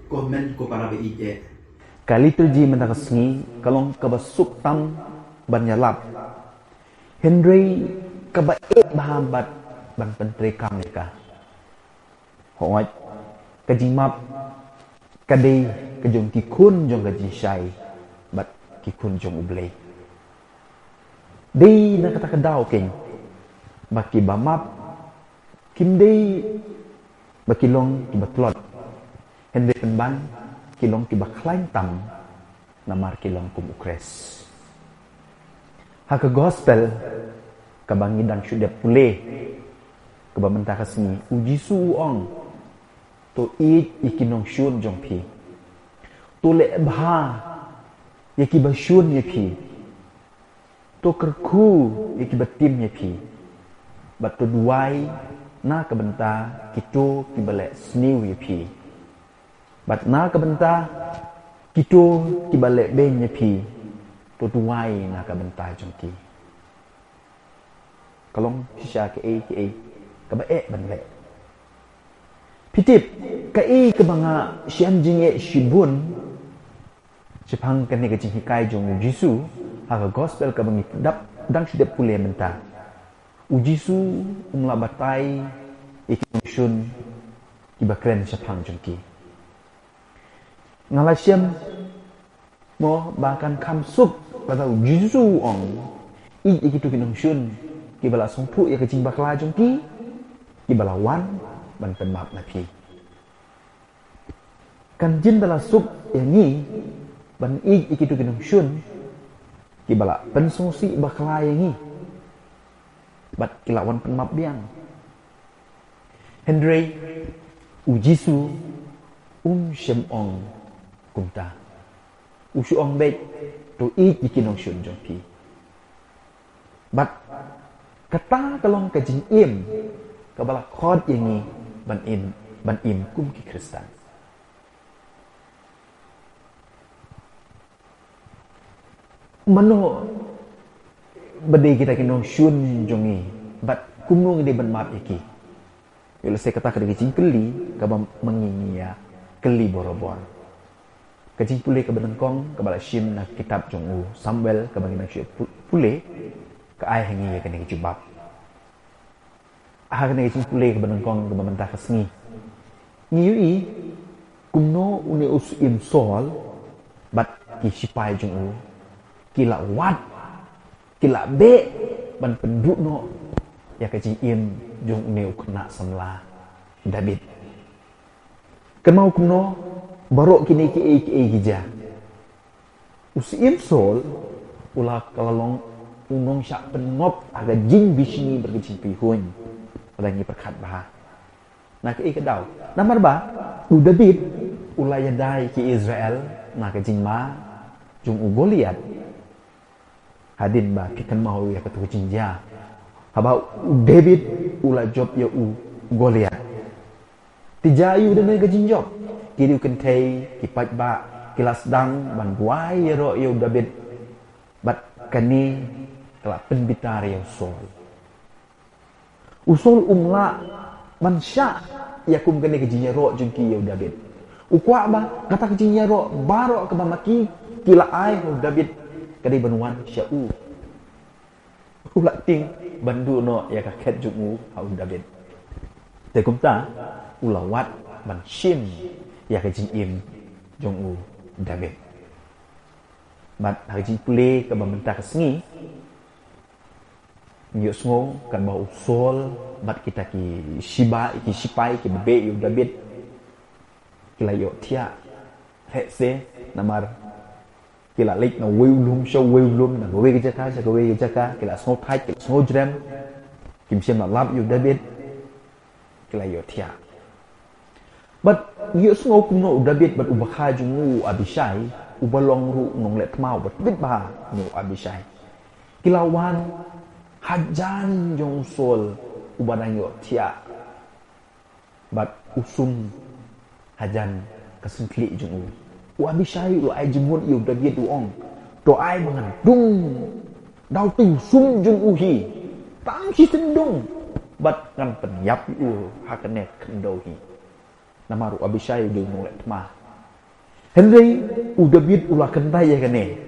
komen ko para be Kali terji menakasngi kalong kabasuk tam banyalap. Henry kabae bahabat ban pentri kam nika. Hoat kajimap kadai kejong kikun jong gaji syai bat kikun jong ublay. Dei na kata kadaw king baki bamap kimdei bakilong kibatlot. Henry penban kilong kibaklain tam namar kilong kumukres. Haka gospel kabangi dan sudah pulih kabamenta kasni uji suong to ikinong syun jong pi to le bha yaki basyun ye pi to kerku yaki batim ye pi bat to duai na kabenta kitu kibale sniu ye pi bat na kabenta kitu kibale ben ye pi to duai na kabenta jong ki kalong sya ke kabae ban le pitip kai ke banga sian jinge shibun chipang kan ne ke jing hikai jong jisu ha gospel ka bangi dap dang sidep pule menta ujisu umla batai ikishun ibakren chipang jong ki ngalasyam mo bahkan kamsuk pada ujisu ong ikitu kinong shun kibala songpu ya ke jing bakla jong ki kibala wan ban penmap na pi kan jin bala sup yang ni ban ikitu kinong shun kibala pensungsi bakla yang ni bat kilawan penmap biang Henry ujisu shem ong kumta usu ong bet to ikinong shun jong pi bat kata kalong kajing im kabala khod yang ni ban im kum ki Kristen mano bade kita kinong syun jongi bat kumung de ban map iki yo saya kata kada kajing keli kabam mengingia keli borobor kajing pule ka benengkong kabala shim na kitab jongu Samuel kabang na pule ka ai hangi ya kene jubab ha kene jing pule ka benengkong ka bamenta kasngi ngiui kumno une us im sol bat ki sipai jung kila wat kila be ban penduk no ya ka jing im jung une kena samla David kemau kumno barok kini ki hija us im sol ulah kalalong unong syak penop aga jing bisni berkecing pihun pada ni perkat bah nak ke kedau namar ba u David ulaya dai ki Israel nak ke jing ma jung u Goliat hadin ba kitan mau ya ketu jinja haba David ula job ya u Goliat tijayu dan ke jing job kiri kentai ki pat ba kilas dang ban buai ya ro ya David bat kani kelak penbitar yang usul umla mansya yakum kene kejinya ro jengki ya David ukwa ba kata kejinya ro baro ke mamaki kila ai David kadi benuan syau ulak ting bandu no ya kaket jungu au David te kumta ulawat ban shim ya kejing im jongu David bat haji pule ke bamenta kesngi nyo sngo kan ba usol bat kita ki shiba ki sipai ki bebe yu David kila yo tia hetse namar kila lik na wilum show wilum na gowe ke jaka kila sngo thai kila sngo jrem kim sim na lab yu David kila yo tia bat nyo sngo kum no David bat ubakha jungu Abishai ubalong ru nong let mau bat bit ba no Abishai kilawan hajan jong sol ubanang yo tia bat usum hajan kesengkli jong u Abishai lo ai jemut yo David uong do ai bangan dung dau tu sum jong u hi tang si tendung bat kan penyap u hakane kendo hi namaru Abishai do nong let ma Henry udah bit ulah kentai ya kan ni.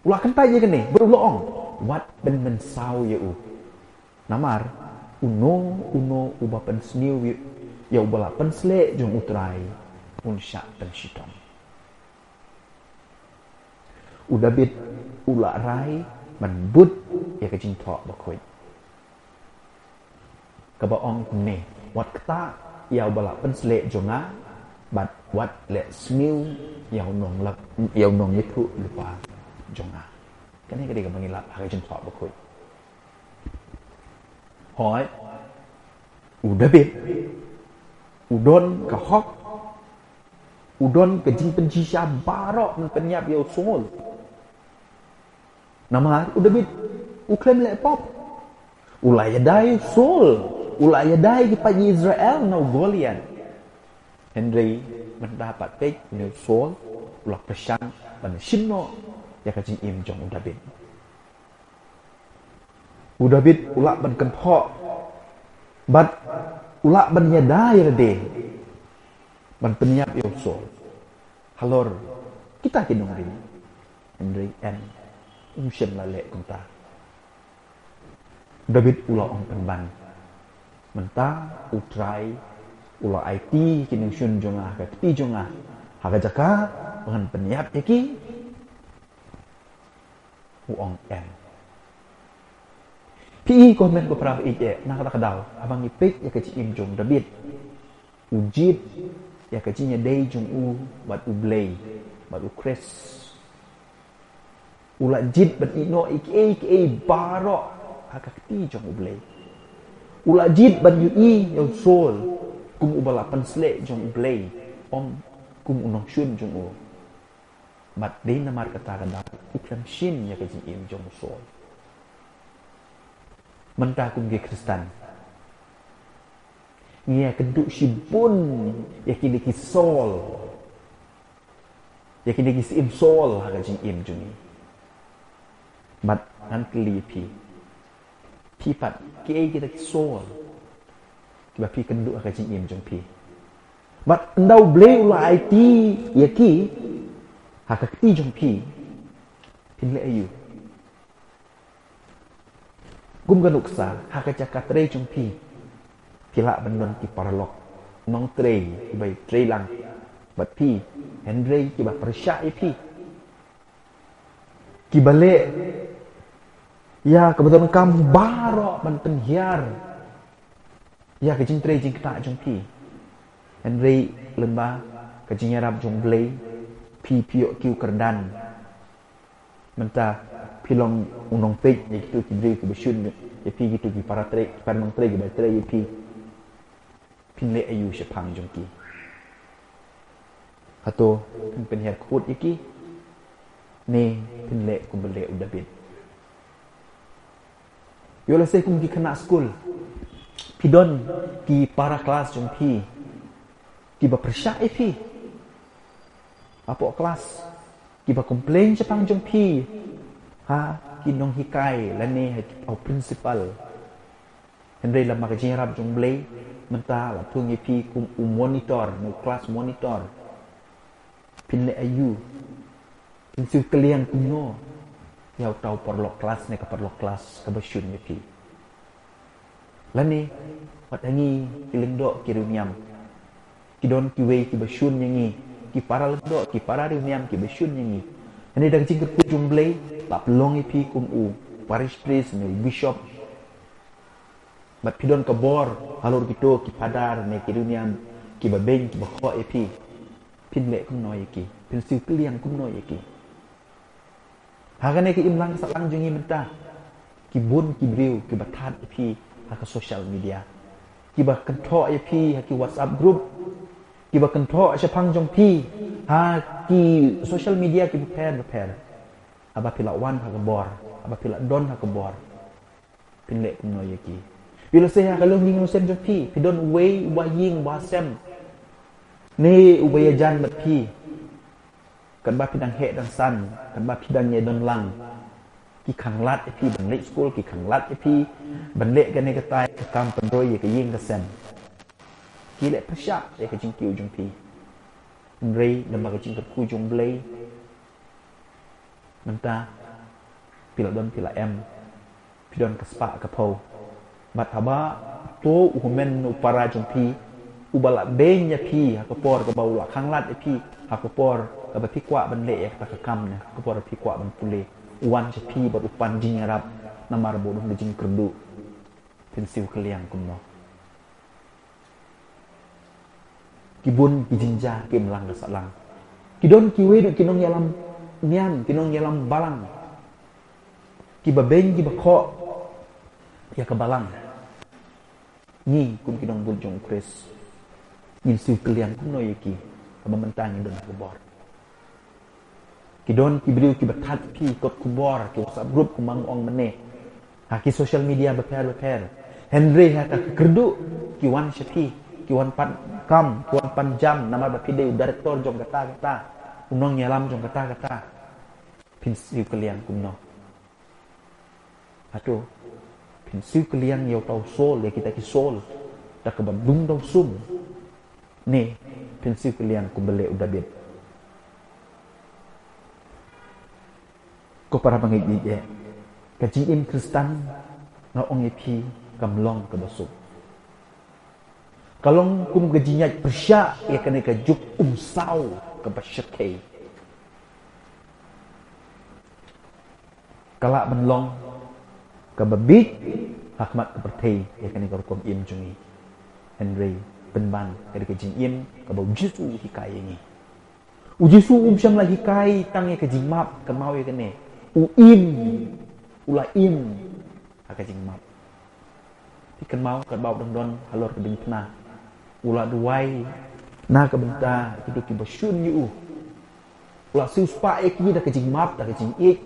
Ulah kentai ya kan ni. Berulah ong. Wat ben mensau ya u. Namar uno ubah pen sniu ya ubah pen slek jong utrai un syak pen syaitan. Udah bit ulah rai man but ya kejing thok bakoi. Kaba ong ni wat kata ya ubah pen slek jonga bat wat le sniu ya nong yipu lupa jonga. Kan ni kadang mengilap kejing thok bakoi. Hỏi udah bit udon ka hok udon ke jing penji sya barok men penyap yo sungul nama udah bit uklem le pop ulaya dai sul ulaya dai ki pa Israel no Golian Henry mendapat pek no sul ulak pesang ban shinno ya ka jing im jong udah bit ulak ban kenthok bat ulak ban yadai rede ban penyap yo sol halor kita kinong rin Henry and umsyen lalek kunta udah bit ulak ong penban menta utrai ulak IT kinong syun jongah ka ti jongah haga jaka ban penyap yaki uong en PE komen beberapa ije nak kata kadau abang ipik ya kecil im jong David ujid ya kecilnya day jong u bat u blay bat u kres ulat jid bat ino iki barok agak ti jong u blay ulat jid bat yu ya sol kum u balapan slek jong u blay om kum unong syun jong u bat day namar kata kadau uklam shin ya kecil im jong u sol mentah kum ge Kristen ngia keduk sibun yakin ki sol yakin ki sim sol ha jing im juni mat nan kli pi pat ki kita ki sol ki ba pi keduk ha jing im jung pi mat ndau ble ula IT yaki ha ka ti jung pi pin le ayu gum ganuk sa haka cakap tre jong pi kila bandon ki paralok nong tre ki bai tre lang bat pi Henry ki ba persya pi ki bale ya kebetulan kam baro ban penhiar ya ke jing tre jing kata jong pi Henry lemba ke jing yarab jong blay pi piok kiu kerdan menta pilong unong pek ya gitu kibri ke besyun ya pi gitu ki para trek pan mang trek ba trek ya pi pinle ayu sepang jongki atau penhiar kut iki ne pinle ku bele udah bit yo la se kum ki kena school pidon ki para kelas jongki ki ba persya pi apa kelas ki ba komplain sepang jongki ha kinong hikai lani au principal Henry la makajin rab jong blay menta la tung pi kum monitor no class monitor pinle ayu pinsu kalian kuno yau tau perlok kelas ne ka perlok kelas ka basyun pi lani wat angi kiling dok kiruniam kidon kiwe ki basyun yangi ki para dok ki para runiam ki basyun yangi ini dah jingkut ku jumblay tak pelong ipi kum u parish priest ni bishop bat pidon ke bor halur gitu ki padar ne ki dunia ki babeng ki bakho ipi pinle kum no yaki pin siu kliang kum no yaki hagane ki imlang salang jungi mentah ki bun ki briu ki bathat ipi ha social media ki ba kentho ipi ha ki WhatsApp group ki ba kentho sepang jong pi ha ki social media ki prepare aba pila wan ha kebor aba pila don ha kebor pinle kum no yaki bila saya kalau nging sen jong pi pidon wei wa ying wa sem ne ubaya jan bat pi kan ba pidang he dan san kan ba pidang ye don lang ki khang lat pi ban le school ki khang lat pi ban le kan ne ka tai ka kam pan roi ye ka ying ka sen ki le pasha ye ka jing kiu jong pi Ray lembaga jing kujung blay mentah pila don pila em pidon kespa kapau bat haba to umen upara jumpi ubala benya pi hakapor ka baula khanglat pi hakapor ka bapi kwa ban le ek takakam ne hakapor pi kwa ban pule uwan je pi bat upan jing arab namar bodong jing kerdu pensiu kaliang kumno kibun kijinja kimlang salang kidon kiwe du kinong yalam nian kinong yalam balang kibabeng kibakho ya kebalang ni kun kinong bunjong kris yin siu kaliang kumno yaki kabamantang indon kubor kidon kibriu kibatat pi kot kubor ki WhatsApp group kumang ong mene ki social media beper Henry hata kerdu kiwan syati kiwan pan kam kiwan pan jam nama bapide director jong kata unong nyalam jong kata pinsiu kalian kumno atu pinsiu kalian yau tau sol ya kita ki sol dak kebandung tau sum ni pinsiu kalian kumbele udah bed ko para bangit je kajing im Kristen na ong epi kamlong kabasuk kalong kum gajinya persya ya kena kajuk umsau kabasyakay kalak benlong kababik hakmat kepertay ya kena karukum im jungi Henry benban kada kajing im kabau jisu hikai ini ujisu umsyam lagi kai tang ya kajing map kamau ya kena uim ulaim kajing map ikan mau kat bau don halor ke bintna ula duai na ke benta hidup ki basyun yu ula suspa ek ni dah kejing map dah kejing ek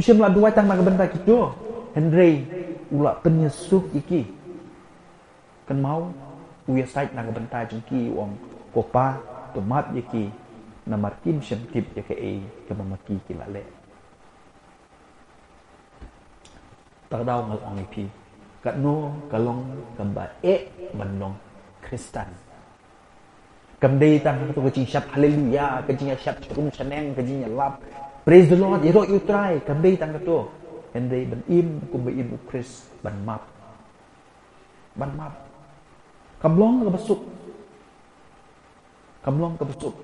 syem la duai tang na ke benta kido Henry ula penyesuk iki kan mau uya sait na ke benta jengki wong kopa tomat yaki na markim syem tip yake ke mamaki kilale tardau ngal ong ipi kat no kalong kamba bandong Kristen kamdei tang tu kecing syap haleluya kecing syap chum chaneng kecing lap praise the Lord yero you try kamdei tang tu Henry ban im kum im Chris ban map kamlong ke besuk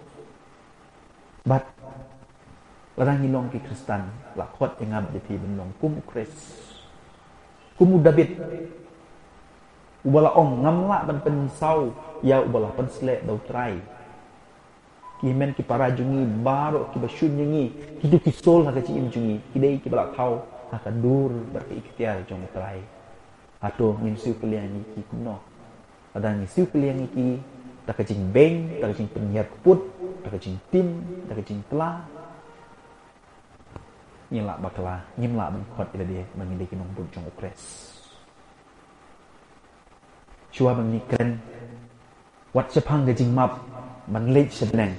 bat orang hilong ki Kristen lakot engab jadi benong kum Chris kumu David ubala ong ngamla ban pensau ya ubala pensle dau trai kimen ki para jungi baro ki basyun nyi hidu ki sol ha ki im jungi kidai ki bala thau ha ka dur bar ki ikhtiar jong trai ato ngin siu kalian ki kuno ada ni siu kalian ki ta ka jing beng ta ka jing penyiar put ta ka jing tim ta ka jing tla nyela bakla nyimla ban khot ila dia manginde ki nong bun jong ukres chua bang ni kren wat chapang ge jing map man lech sedeng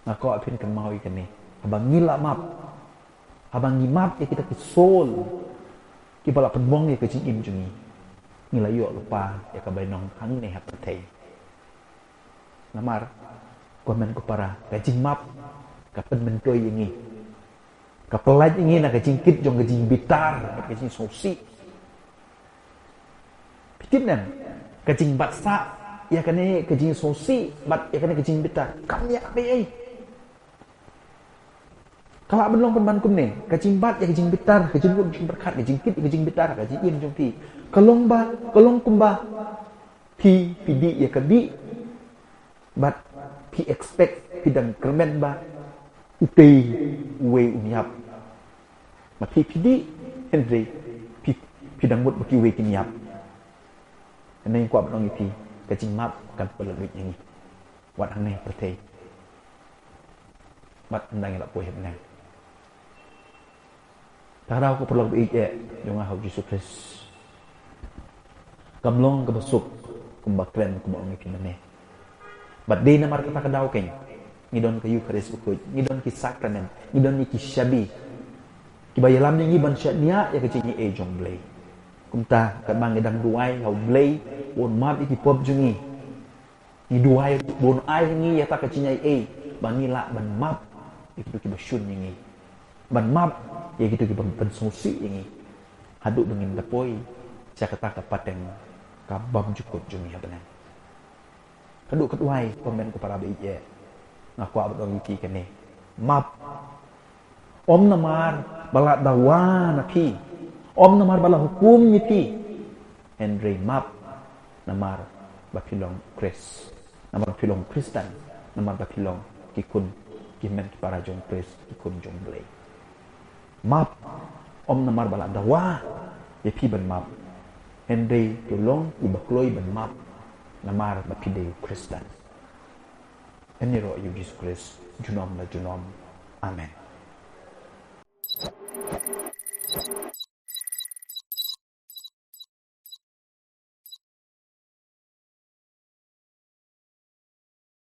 ngako apin kan mau ikan ni abang ngila map abang ngi map ya kita ki sol ki bala penbong ya ke jing im jungi ngila yo lupa ya ka bainong hang ne hapatei namar komen ko para ka jing map ka pen mentoy yengi kapelaj ingin nak kejingkit jong kejing bitar kejing sosi pitin nan kejing batsa ya kene kejing sosi bat ya kene kejing bitar kam ya be kalau benlong penban kum ne kejing bat ya kejing bitar kejing kum kejing berkat kejing kit kejing bitar kejing im jong pi kalong kumba pi pidi ya kedi bat pi expect pidang kermen ba uti we unyap mati pidi Henry pidang mut baki we kinyap ane kuat benong ipi kecing map kan pelebih ini wat aneh pertei bat ndang elak poe benang tarau ko perlu ije jong hau Yesus Kristus kamlong ke besuk kumbakren kumbang ipi nane bat de namar kata kadau keng ngidon kayu keris ukut ngidon ki sakranen ngidon ki syabi ki bayalam ni ban syadnia ya kecing jong blay kumta kat bang edang duai hau blay won mat ki pop jungi Ni duai bon ai ni ya ta ka chinyai ban ni la ban map ya gitu ki basyun yang ni ban map ya gitu ki ban sosi yang ni haduk dengan dapoi saya kata kapateng kabam jukut jumi habenan kaduk ketuai komen ko para be ngaku abot orang iki kene map om namar bala dawa naki om namar bala hukum niki Henry map namar bapilong Chris namar bapilong Kristen namar bapilong kikun kimen para jong Chris kikun jong blay map om namar bala dawa ya pi ban map Henry tulong ibakloi ban map namar bapideu Kristen Ini roh Yesus Kristus junom la junom amen